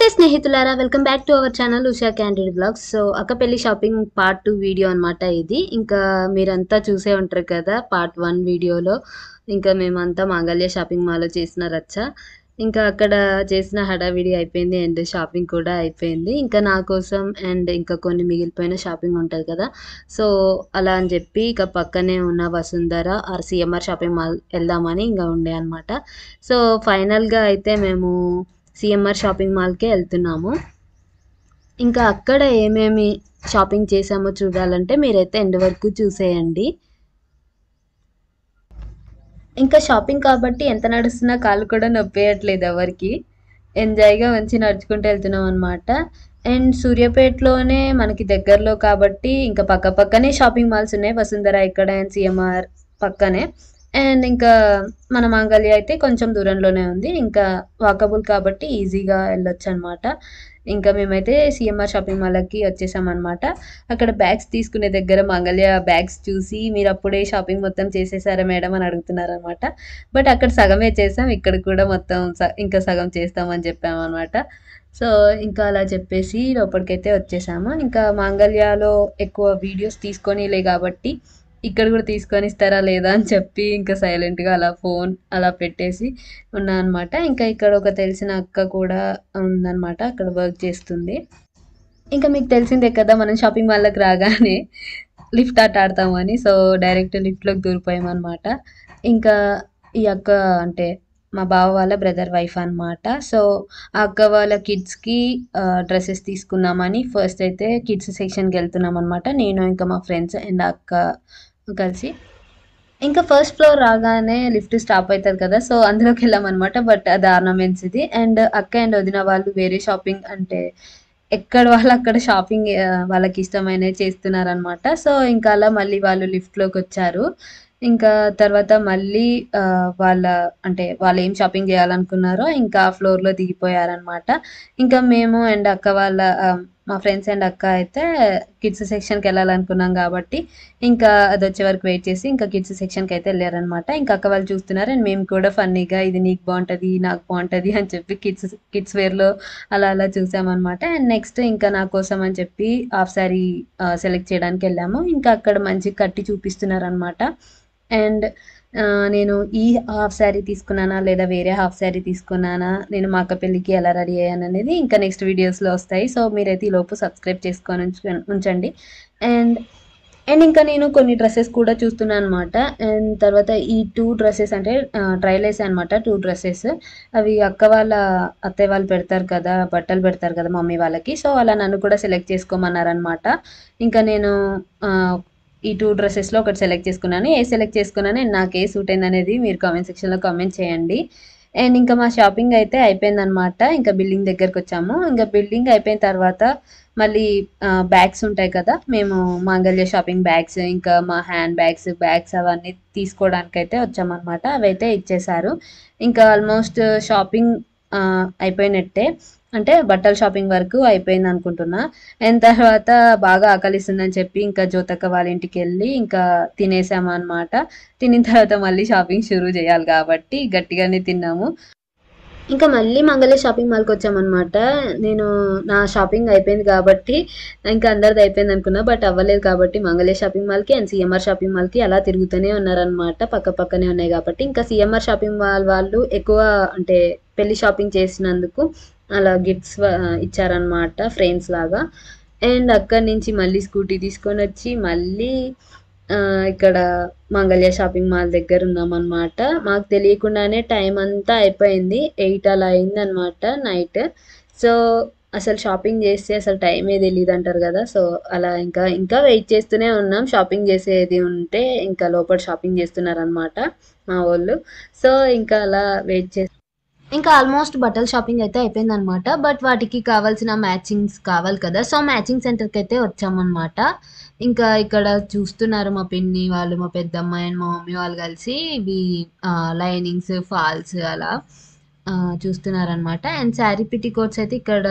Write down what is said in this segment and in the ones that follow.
Hi స్నేహితులారా, welcome back to our channel Usha candid blogs. So అక్కపెల్లి shopping part 2 video అనమాట ఇది. ఇంకా మీరంతా చూసే ఉంటారు కదా పార్ట్ 1 వీడియోలో. ఇంకా మేమంతా మాంగళ్య షాపింగ్ మాల్లో చేసిన రచ్చ. ఇంకా అక్కడ చేసిన హడావిడి అయిపోయింది అండ్ షాపింగ్ కూడా అయిపోయింది. ఇంకా నా కోసం అండ్ ఇంకా కొన్ని మిగిలిపోయిన షాపింగ్ ఉంటుంది కదా. సో అలా అని చెప్పి ఇక పక్కనే ఉన్న Vasundhara R CMR shopping mall వెళ్దామని ఇంకా ఉండే అనమాట. సో ఫైనల్గా అయితే మేము సిఎంఆర్ షాపింగ్ మాల్కే వెళ్తున్నాము. ఇంకా అక్కడ ఏమేమి షాపింగ్ చేసామో చూడాలంటే మీరైతే ఎండ్ వరకు చూసేయండి. ఇంకా షాపింగ్ కాబట్టి ఎంత నడుస్తున్నా కాళ్ళు కూడా నొప్పేయట్లేదు ఎవరికి. ఎంజాయ్గా మంచి నడుచుకుంటూ వెళ్తున్నాం అనమాట. అండ్ సూర్యాపేటలోనే మనకి దగ్గరలో కాబట్టి ఇంకా పక్క పక్కనే షాపింగ్ మాల్స్ ఉన్నాయి. వసుంధర ఇక్కడ అండ్ సిఎంఆర్ పక్కనే. అండ్ ఇంకా మన మాంగళ్య అయితే కొంచెం దూరంలోనే ఉంది. ఇంకా వాకబుల్ కాబట్టి ఈజీగా వెళ్ళొచ్చు అనమాట. ఇంకా మేమైతే సిఎంఆర్ షాపింగ్ మాల్కి వచ్చేసామన్నమాట. అక్కడ బ్యాగ్స్ తీసుకునే దగ్గర మాంగళ్య బ్యాగ్స్ చూసి మీరు అప్పుడే షాపింగ్ మొత్తం చేసేసారా మేడం అని అడుగుతున్నారనమాట. బట్ అక్కడ సగమే చేసాం, ఇక్కడ కూడా మొత్తం ఇంకా సగం చేస్తామని చెప్పామన్నమాట. సో ఇంకా అలా చెప్పేసి లోపలికైతే వచ్చేసాము. ఇంకా మాంగళ్యలో ఎక్కువ వీడియోస్ తీసుకొనిలే కాబట్టి ఇక్కడ కూడా తీసుకొని ఇస్తారా లేదా అని చెప్పి ఇంకా సైలెంట్గా అలా ఫోన్ అలా పెట్టేసి ఉన్నా అనమాట. ఇంకా ఇక్కడ ఒక తెలిసిన అక్క కూడా ఉందన్నమాట, అక్కడ వర్క్ చేస్తుంది. ఇంకా మీకు తెలిసిందే కదా మనం షాపింగ్ మాల్లోకి రాగానే లిఫ్ట్ ఆట ఆడతామని. So direct లిఫ్ట్లోకి దూరిపోయామన్నమాట. ఇంకా ఈ అక్క అంటే మా బావ వాళ్ళ బ్రదర్ వైఫ్ అనమాట. సో ఆ అక్క వాళ్ళ కిడ్స్కి డ్రెస్సెస్ తీసుకుందామని ఫస్ట్ అయితే కిడ్స్ సెక్షన్కి వెళ్తున్నాం అనమాట. నేను ఇంకా మా ఫ్రెండ్స్ అండ్ అక్క కలిసి. ఇంకా ఫస్ట్ ఫ్లోర్ రాగానే లిఫ్ట్ స్టాప్ అవుతుంది కదా, సో అందులోకి వెళ్ళామన్నమాట. బట్ అది ఆర్నమెంట్స్ ఇది. అండ్ అక్క అండ్ వదిన వాళ్ళు వేరే షాపింగ్ అంటే ఎక్కడ వాళ్ళు అక్కడ షాపింగ్ వాళ్ళకి ఇష్టమైనవి చేస్తున్నారనమాట. సో ఇంకా అలా మళ్ళీ వాళ్ళు లిఫ్ట్లోకి వచ్చారు. ఇంకా తర్వాత మళ్ళీ వాళ్ళ అంటే వాళ్ళు ఏం షాపింగ్ చేయాలనుకున్నారో ఇంకా ఆ ఫ్లోర్లో దిగిపోయారనమాట. ఇంకా మేము అండ్ అక్క వాళ్ళ మా ఫ్రెండ్స్ అండ్ అక్క అయితే కిడ్స్ సెక్షన్కి వెళ్ళాలనుకున్నాం కాబట్టి ఇంకా అది వచ్చే వరకు వెయిట్ చేసి ఇంకా కిడ్స్ సెక్షన్కి అయితే వెళ్ళారనమాట. ఇంకా అక్క వాళ్ళు చూస్తున్నారు అండ్ మేము కూడా ఫన్నీగా ఇది నీకు బాగుంటుంది నాకు బాగుంటుంది అని చెప్పి కిడ్స్ వేర్లో అలా అలా చూసామన్నమాట. అండ్ నెక్స్ట్ ఇంకా నా కోసం అని చెప్పి హాఫ్ శారీ సెలెక్ట్ చేయడానికి వెళ్ళాము. ఇంకా అక్కడ మంచి కట్టి చూపిస్తున్నారనమాట. అండ్ నేను ఈ హాఫ్ శారీ తీసుకున్నానా లేదా వేరే హాఫ్ శారీ తీసుకున్నానా, నేను మా అక్క పెళ్ళికి ఎలా రెడీ అయ్యాను అనేది ఇంకా నెక్స్ట్ వీడియోస్లో వస్తాయి. సో మీరైతే ఈ లోపు సబ్స్క్రైబ్ చేసుకొని ఉంచండి. అండ్ అండ్ ఇంకా నేను కొన్ని డ్రెస్సెస్ కూడా చూస్తున్నాను అనమాట. అండ్ తర్వాత ఈ 2 డ్రెస్సెస్ అంటే ట్రైల్ వేసాను అనమాట. 2 డ్రెస్సెస్ అవి అక్క వాళ్ళ అత్తయ్య వాళ్ళు పెడతారు కదా, బట్టలు పెడతారు కదా మమ్మీ వాళ్ళకి. సో అలా నన్ను కూడా సెలెక్ట్ చేసుకోమన్నారనమాట. ఇంకా నేను ఈ 2 డ్రెస్సెస్లో ఒకటి సెలెక్ట్ చేసుకున్నాను. ఏ సెలెక్ట్ చేసుకున్నాను అండ్ నాకు ఏ సూట్ అయింది అనేది మీరు కామెంట్ సెక్షన్లో కామెంట్ చేయండి. అండ్ ఇంకా మా షాపింగ్ అయితే అయిపోయిందనమాట. ఇంకా బిల్డింగ్ దగ్గరకు వచ్చాము. ఇంకా బిల్డింగ్ అయిపోయిన తర్వాత మళ్ళీ బ్యాగ్స్ ఉంటాయి కదా, మేము మాంగళ్య షాపింగ్ బ్యాగ్స్ ఇంకా మా హ్యాండ్ బ్యాగ్స్ అవన్నీ తీసుకోవడానికైతే వచ్చామన్నమాట. అవైతే ఇచ్చేశారు. ఇంకా ఆల్మోస్ట్ షాపింగ్ అయిపోయినట్టే, అంటే బట్టల షాపింగ్ వరకు అయిపోయింది అనుకుంటున్నా. అండ్ తర్వాత బాగా ఆకలిస్తుందని చెప్పి ఇంకా జ్యోతక్క వాళ్ళ ఇంటికి వెళ్ళి ఇంకా తినేసాము అనమాట. తినిన తర్వాత మళ్ళీ షాపింగ్ షురూ చేయాలి కాబట్టి గట్టిగానే తిన్నాము. ఇంకా మళ్ళీ మంగళ షాపింగ్ మాల్కి వచ్చామన్నమాట. నేను నా షాపింగ్ అయిపోయింది కాబట్టి ఇంకా అందరిది అయిపోయింది అనుకున్నా, బట్ అవ్వలేదు కాబట్టి మంగళ షాపింగ్ మాల్కి అండ్ సిఎంఆర్ షాపింగ్ మాల్కి అలా తిరుగుతూనే ఉన్నారనమాట. పక్క పక్కనే ఉన్నాయి కాబట్టి ఇంకా సిఎంఆర్ షాపింగ్ మాల్ వాళ్ళు ఎక్కువ అంటే పెళ్లి షాపింగ్ చేసినందుకు అలా గిఫ్ట్స్ ఇచ్చారనమాట, ఫ్రెండ్స్ లాగా. అండ్ అక్కడి నుంచి మళ్ళీ స్కూటీ తీసుకొని వచ్చి మళ్ళీ ఇక్కడ మంగళ్య షాపింగ్ మాల్ దగ్గర ఉన్నామన్నమాట. మాకు తెలియకుండానే టైం అంతా అయిపోయింది, 8 అలా అయిందనమాట నైట్. సో అసలు షాపింగ్ చేస్తే అసలు టైమే తెలియదు అంటారు కదా. సో అలా ఇంకా వెయిట్ చేస్తూనే ఉన్నాం. షాపింగ్ చేసేది ఉంటే ఇంకా లోపల షాపింగ్ చేస్తున్నారనమాట మా వాళ్ళు. సో ఇంకా అలా వెయిట్ చేసి ఇంకా ఆల్మోస్ట్ బట్టల షాపింగ్ అయితే అయిపోయింది అనమాట. బట్ వాటికి కావాల్సిన మ్యాచింగ్స్ కావాలి కదా, సో మ్యాచింగ్ సెంటర్కి అయితే వచ్చామన్నమాట. ఇంకా ఇక్కడ చూస్తున్నారు మా పిన్ని వాళ్ళు, మా పెద్దమ్మాయి అండ్ మా మమ్మీ వాళ్ళు కలిసి ఇవి లైనింగ్స్ ఫాల్స్ అలా చూస్తున్నారనమాట. అండ్ శారీ పిట్టి కోట్స్ అయితే ఇక్కడ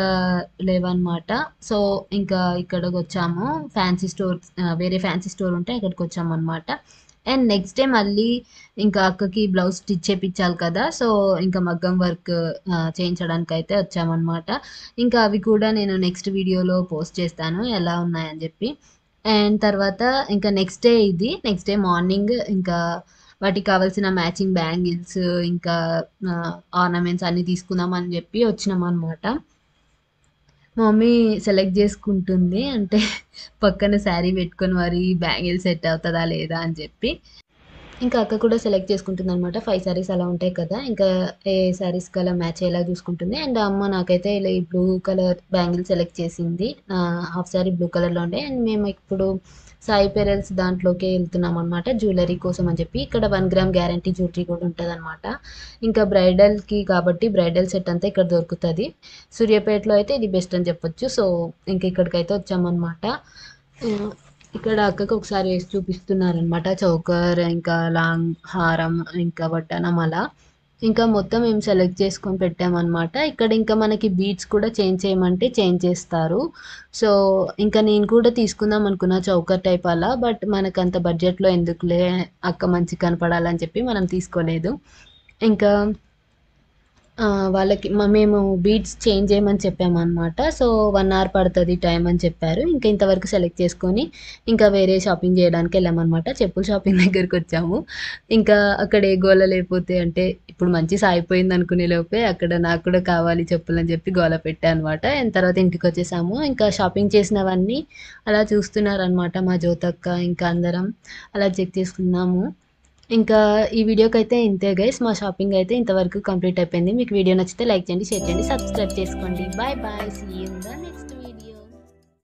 లేవన్నమాట. సో ఇంకా ఇక్కడికి వచ్చాము, ఫ్యాన్సీ స్టోర్ వేరే ఫ్యాన్సీ స్టోర్ ఉంటే ఇక్కడికి వచ్చాము అనమాట. అండ్ నెక్స్ట్ డే మళ్ళీ ఇంకా అక్కకి బ్లౌజ్ స్టిచ్ చేపించాలి కదా! సో, ఇంకా మగ్గం వర్క్ చేయించడానికైతే వచ్చామనమాట. ఇంకా అవి కూడా నేను నెక్స్ట్ వీడియోలో పోస్ట్ చేస్తాను ఎలా ఉన్నాయని జెప్పి. అండ్ తర్వాత ఇంకా నెక్స్ట్ డే ఇది. నెక్స్ట్ డే మార్నింగ్ ఇంకా వాటికి కావాల్సిన మ్యాచింగ్ బ్యాంగిల్స్ ఇంకా ఆర్నమెంట్స్ అన్నీ తీసుకుందామని జెప్పి వచ్చినామనమాట. మా మమ్మీ సెలెక్ట్ జేసుకుంటుంది. అంటే పక్కన శారీ పెట్టుకొని మరి బ్యాంగిల్ సెట్ అవుతదా లేదా అని జెప్పి. ఇంకా అక్క కూడా సెలెక్ట్ చేసుకుంటుందనమాట. 5 శారీస్ అలా ఉంటాయి కదా! ఇంకా ఏ శారీస్‌కి అలా మ్యాచ్ అయ్యేలా చూసుకుంటుంది. అండ్ అమ్మ నాకైతే ఇలా ఈ బ్లూ కలర్ బ్యాంగిల్ సెలెక్ట్ చేసింది. హాఫ్ శారీ బ్లూ కలర్‌లో ఉండే. అండ్ మేము ఇప్పుడు సాయి పెరల్స్ దాంట్లోకే ఎళ్తున్నామనమాట జ్యువెలరీ కోసం అని చెప్పి. ఇక్కడ 1 గ్రామ్ గ్యారంటీ జ్యువెలరీ కూడా ఉంటదనమాట. ఇంకా బ్రైడల్‌కి కాబట్టి బ్రైడల్ సెట్ అంతా ఇక్కడ దొరుకుతది. సూర్యాపేటలో అయితే ఇది బెస్ట్ అని చెప్పొచ్చు. సో, ఇంక ఇక్కడికైతే వచ్చామనమాట. ఆహ్, ఇక్కడ అక్కకి ఒకసారి వేసి చూపిస్తున్నారనమాట. చౌకర్, ఇంకా లాంగ్ హారం, ఇంకా వడ్డానం అలా. ఇంకా మొత్తం మేము సెలెక్ట్ చేసుకొని పెట్టామనమాట. ఇక్కడ ఇంకా మనకి బీడ్స్ కూడా చేంజ్ చేయమంటే చేంజ్ చేస్తారు. సో, ఇంకా నేను కూడా తీసుకుందాం అనుకున్నా చౌకర్ టైప్ అలా. బట్ మనకంత బడ్జెట్‌లో ఎందుకులే అక్క మంచిగా కనపడాలని చెప్పి మనం తీసుకోలేదు. ఇంకా వాళ్ళకి మేము బీడ్స్ చేంజ్ చేయమని చెప్పామనమాట. సో, 1 అవర్ పడతది టైం అని చెప్పారు. ఇంకా ఇంతవరకు సెలెక్ట్ చేసుకొని, ఇంకా వేరే షాపింగ్ చేయడానికి వెళ్ళామనమాట. చెప్పుల షాపింగ్ దగ్గరికొచ్చాము. ఇంకా అక్కడ ఏ గోల లేపోతే అంటే, ఇప్పుడు మంచి సాగిపోయింది అనుకునే లోపే అక్కడ నాకు కూడా కావాలి చెప్పులని చెప్పి గోల పెట్టా అనమాట. అండ్ తర్వాత ఇంటికొచ్చేసాము. ఇంకా షాపింగ్ చేసినవన్నీ అలా చూస్తున్నారనమాట మా జ్యోతక్క, ఇంకా అందరం అలా చెక్ చేసుకున్నాము. ఇంకా ఈ వీడియోకైతే ఇంతే గైస్. మా షాపింగ్ అయితే ఇంతవరకు కంప్లీట్ అయిపోయింది. మీకు వీడియో నచ్చితే లైక్ చేయండి, షేర్ చేయండి, సబ్స్క్రైబ్ చేసుకోండి. Bye bye. See you in the next